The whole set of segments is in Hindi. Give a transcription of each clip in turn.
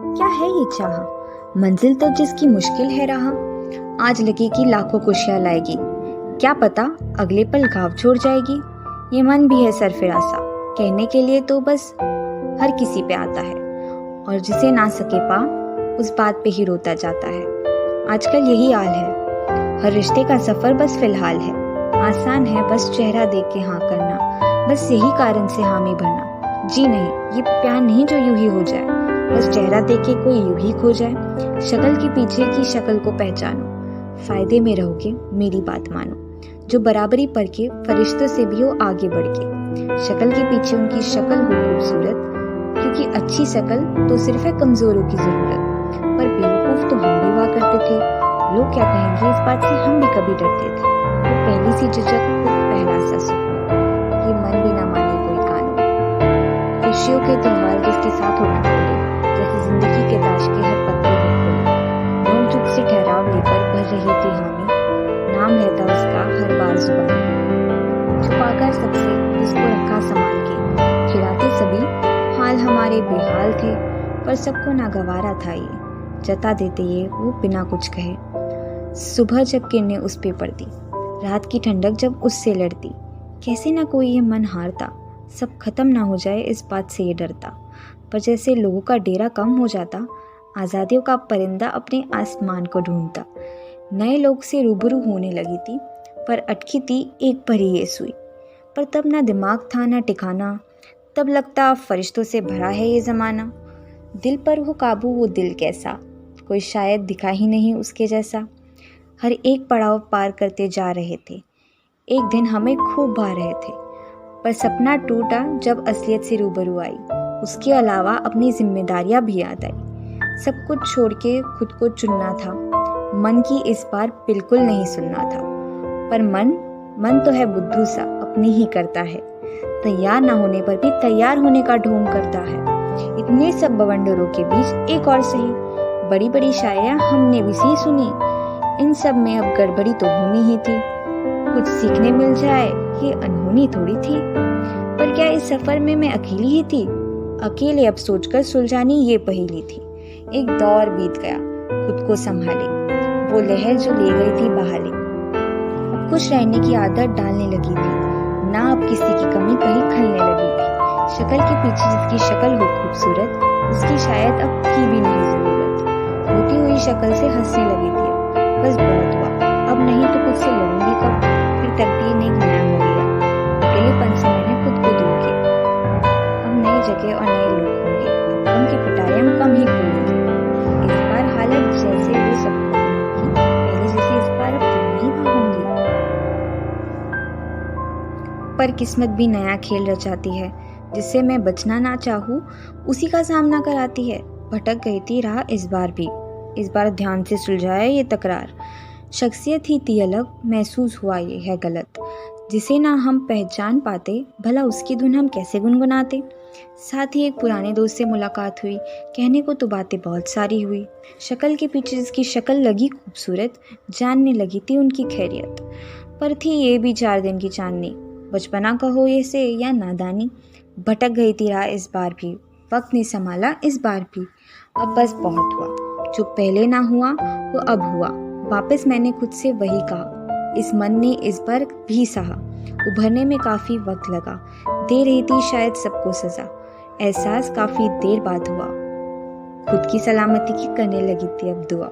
क्या है ये चाह, मंजिल तक जिसकी मुश्किल है राह। आज लगेगी लाखों खुशियां लाएगी, क्या पता अगले पल घाव छोड़ जाएगी। ये मन भी है सरफिरासा, कहने के लिए तो बस हर किसी पे आता है, और जिसे ना सके पा उस बात पे ही रोता जाता है। आजकल यही हाल है, हर रिश्ते का सफर बस फिलहाल है। आसान है बस चेहरा देख के हाँ करना, बस यही कारण से हामी भरना। जी नहीं, ये प्यार नहीं जो यूं ही हो जाए, बस चेहरा देख के कोई यूं ही खो जाए। शक्ल के पीछे की शक्ल को पहचानो, फायदे में रहोगे मेरी बात मानो। जो बराबरी पर के फरिश्तों से भी हो आगे बढ़ के, शक्ल के पीछे उनकी शक्ल हो खूबसूरत, क्योंकि अच्छी शक्ल तो सिर्फ है कमजोरों की जरूरत। पर बेवकूफ तो हम भी हुआ करते थे, लोग क्या कहेंगे इस बात से हम भी कभी डरते थे। वो पहली सी झिझक, वो पहला सा सुकून, ये मन भी ना माने कोई कानून। खुशियों के त्योहार जिसके साथ होना छोड़े, जैसे जिंदगी के ताश के हर पत्ते पर खोले। नोक झुक से ठहराव लेकर भर रही थी हामी, नाम लेता उसका हर बार जुबान में। छुपाकर सबसे जिसको रखा संभाल के, खिलाते सभी हाल हमारे बेहाल थे, पर सबको नागवारा था ये, जता देते ये वो बिना कुछ कहे। सुबह जब किरणें उस पे पड़ती, रात की ठंडक जब उससे लड़ती, कैसे ना कोई ये मन हारता, सब खत्म ना हो जाए इस बात से ये डरता। पर जैसे लोगों का डेरा कम हो जाता, आज़ादियों का परिंदा अपने आसमान को ढूंढता। नए लोग से रूबरू होने लगी थी, पर अटकी थी एक पर ही ये सुई। पर तब ना दिमाग था ना ठिकाना, तब लगता फरिश्तों से भरा है ये ज़माना। दिल पर हो काबू वो दिल कैसा, कोई शायद दिखा ही नहीं उसके जैसा। हर एक पड़ाव पार करते जा रहे थे, एक दिन हमें खूब भा रहे थे, पर सपना टूटा जब असलियत से रूबरू आई। उसके अलावा अपनी जिम्मेदारियां भी याद आई, सब कुछ छोड़ के खुद को चुनना था। मन की इस बार बिल्कुल नहीं सुनना था, पर मन तो है बुद्धू सा, अपनी ही करता है। तैयार ना होने पर भी तैयार होने का ढोंग करता है। इतने सब बवंडरों के बीच एक और सही, बड़ी बड़ी शायरियां हमने भी सही सुनी। इन सब में अब गड़बड़ी तो होनी ही थी, कुछ सीखने मिल जाए ये अनहोनी थोड़ी थी। पर क्या इस सफर में मैं अकेली ही थी? अकेले अब सोचकर सुलझानी ये पहेली थी। एक दौर बीत गया, खुद को संभाले, वो लहर जो ले गई थी बहाले। अब खुश रहने की आदत डालने लगी थी, ना अब किसी की कमी कहीं खलने लगी थी। शक्ल के पीछे जिसकी शक्ल हो खूबसूरत, उसकी शायद अब की भी नहीं जरूरत। होती हुई शक्ल से हंसने लगी थी, बस बहुत हुआ, अब नहीं तो खुद से लड़ूंगी कब। फिर तकदीर ने एक नया मोड़ लिया, अकेलेपन से मैंने खुद को दूर किया। अब नई जगह और नए लोग होंगे, गम की पिटाई हम कम ही खोलेंगे। इस बार हालत जैसे वो सबको होगी, पहले जैसे इस बार अब नहीं होंगी। पर किस्मत भी नया खेल रचाती है, जिससे मैं बचना ना चाहूँ उसी का सामना कराती है। भटक गई थी राह इस बार भी, इस बार ध्यान से सुलझाया ये तकरार। शख्सियत ही थी अलग, महसूस हुआ ये है गलत। जिसे ना हम पहचान पाते, भला उसकी धुन हम कैसे गुनगुनाते। साथ ही एक पुराने दोस्त से मुलाकात हुई, कहने को तो बातें बहुत सारी हुई। शक्ल के पीछे जिसकी शक्ल लगी खूबसूरत, जानने लगी थी उनकी खैरियत। पर थी ये भी 4 दिन की चांदनी, बचपना कहो ये से या नादानी। भटक गई थी राह इस बार भी, वक्त ने संभाला इस बार भी। अब बस बहुत हुआ, जो पहले ना हुआ वो अब हुआ। वापस मैंने खुद से वही कहा, इस मन ने इस बार भी सहा। उभरने में काफ़ी वक्त लगा, दे रही थी शायद सबको सज़ा। एहसास काफ़ी देर बाद हुआ, खुद की सलामती की करने लगी थी अब दुआ।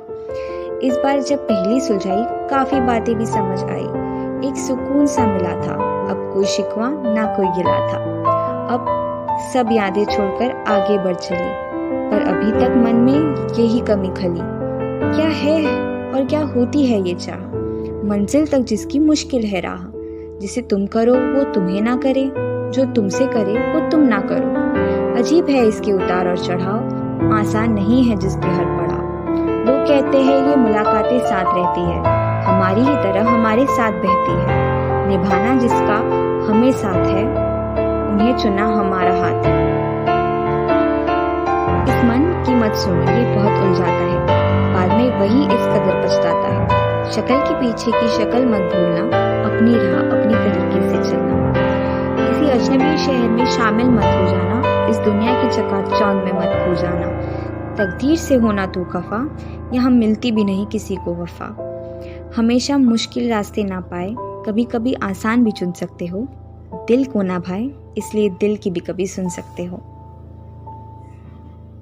इस बार जब पहली सुलझाई, काफ़ी बातें भी समझ आई। एक सुकून सा मिला था, अब कोई शिकवा ना कोई गिला था। अब सब यादें छोड़कर आगे बढ़ चली, पर अभी तक मन में यही कमी खली। क्या है और क्या होती है ये चाह, मंजिल तक जिसकी मुश्किल है राह। जिसे तुम करो वो तुम्हें ना करे, जो तुमसे करे वो तुम ना करो। अजीब है इसके उतार और चढ़ाव, आसान नहीं है जिसके हर पड़ाव। लोग कहते हैं ये मुलाकातें साथ रहती है, हमारी ही तरह हमारे साथ बहती है। निभाना जिसका हमें साथ है, उन्हें चुना हमारा हाथ है। इस मन की मत सुनो, ये बहुत उलझाता है, बाद में वही इस कदर पछताता है। शक्ल के पीछे की शक्ल मत भूलना, अपनी राह अपनी तरीके से चलना। किसी अजनबी शहर में शामिल मत हो जाना, इस दुनिया की चकाचौंध में मत खो जाना। तकदीर से होना तू खफा, यहाँ मिलती भी नहीं किसी को वफा। हमेशा मुश्किल रास्ते ना पाए, कभी कभी आसान भी चुन सकते हो। दिल को ना भाए, इसलिए दिल की भी कभी सुन सकते हो।